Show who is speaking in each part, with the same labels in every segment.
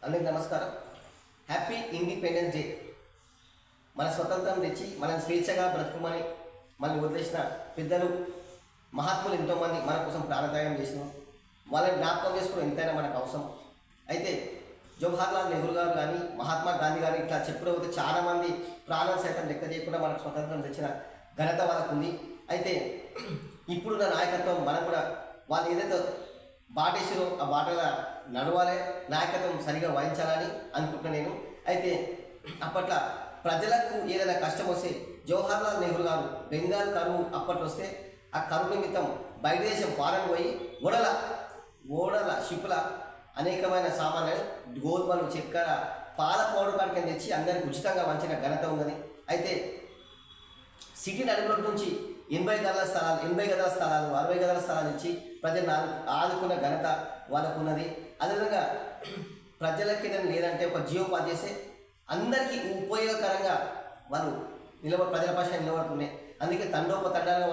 Speaker 1: అందరికీ నమస్కారం. Happy independence day. మన స్వతంత్రం తెచ్చి మనం స్వేచ్ఛగా బ్రతుకుమని మనల్ని వదిలేసిన పెద్దలు మహాత్ములు ఎంతోమంది మన కోసం ప్రాణత్యాగం చేసినాం. వాళ్ళని జ్ఞాపకం చేసుకోవడం ఎంతైనా మనకు అవసరం. అయితే జవహర్లాల్ నెహ్రూ గారు కానీ మహాత్మా గాంధీ గారు ఇట్లా చెప్పుకోకపోతే చాలామంది ప్రాణం సైతం లెక్క చేయకుండా మనకు స్వతంత్రం తెచ్చిన ఘనత వాళ్ళకు ఉంది. అయితే ఇప్పుడున్న నాయకత్వం మనం కూడా వాళ్ళు ఏదైతే బాటేసారో ఆ బాటల నడవాలి, నాయకత్వం సరిగా వహించాలని అనుకుంటున్నాను నేను. అయితే అప్పట్లో ప్రజలకు ఏదైనా కష్టం వస్తే జవహర్లాల్ నెహ్రూ గారు బెంగాల్ కరువు అప్పట్లో వస్తే ఆ కరువు నిమిత్తం బయట దేశం ఫారెన్ పోయి ఓడల షిప్ల అనేకమైన సామాన్లు గోధుమలు, చక్కెర, పాల పౌడర్ కాడికి తెచ్చి అందరికి ఉచితంగా వంచిన ఘనత ఉన్నది. అయితే సిటీ నడుపుల నుంచి 80 గదాల స్థలాలు 60 గదాల స్థలాలు ఇచ్చి ప్రజలను ఆదుకున్న ఘనత వాళ్ళకు ఉన్నది. అదేవిధంగా ప్రజలకి ఏదైనా లేదంటే ఒక జియో పాస్ చేస్తే అందరికీ ఉపయోగకరంగా వాళ్ళు ప్రజల పక్షాన్ని నిలబడుతుండే. అందుకే తండోపతండాలుగా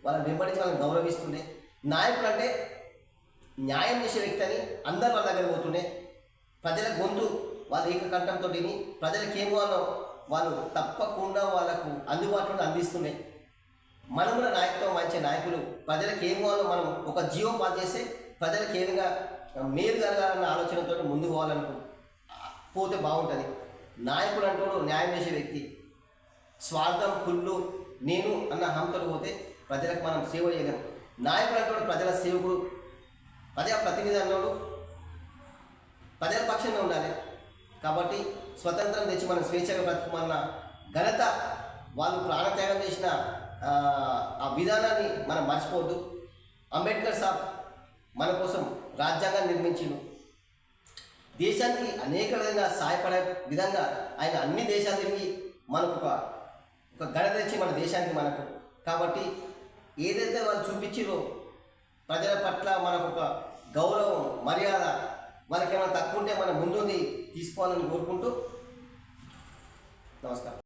Speaker 1: వాళ్ళని వెంబడించి వాళ్ళని గౌరవిస్తుండే. నాయకులు అంటే న్యాయం చేసే వ్యక్తి అని అందరు వాళ్ళ దగ్గర పోతుండే. ప్రజల గొంతు వాళ్ళ ఏకకంఠంతో విని ప్రజలకు ఏం కావాలో వాళ్ళు తప్పకుండా వాళ్ళకు అందుబాటులో అందిస్తుండే. మనం కూడా నాయకత్వం వహించే నాయకులు ప్రజలకు ఏం కావాలో మనం ఒక జియో పాస్ చేస్తే ప్రజలకు ఏ విధంగా మేలు జరగాలన్న ఆలోచనతో ముందుకు పోవాలనుకో పోతే బాగుంటుంది. నాయకుడు అంటూ న్యాయం చేసే వ్యక్తి, స్వార్థం కుళ్ళు నేను అన్న హంతో పోతే ప్రజలకు మనం సేవ చేయలేం. నాయకుడు అంటూ ప్రజల సేవకుడు, ప్రజాప్రతినిధి అన్నోడు ప్రజల పక్షంగా ఉండాలి. కాబట్టి స్వతంత్రం తెచ్చి మనం స్వేచ్ఛగా బ్రతుకుమన్న ఘనత వాళ్ళు ప్రాణత్యాగం చేసిన ఆ విధానాన్ని మనం మర్చిపోవద్దు. అంబేద్కర్ సాబ్ మన కోసం రాజ్యాంగాన్ని నిర్మించిండు. దేశానికి అనేక విధంగా సహాయపడే విధంగా ఆయన అన్ని దేశాలు తిరిగి మనకు ఒక ఘనత తెచ్చి మన దేశానికి మనకు. కాబట్టి ఏదైతే వాళ్ళు చూపించారో ప్రజల పట్ల మనకు ఒక గౌరవం, మర్యాద, మనకేమైనా తక్కువ ఉంటే మన ముందుంది తీసుకోవాలని కోరుకుంటూ నమస్కారం.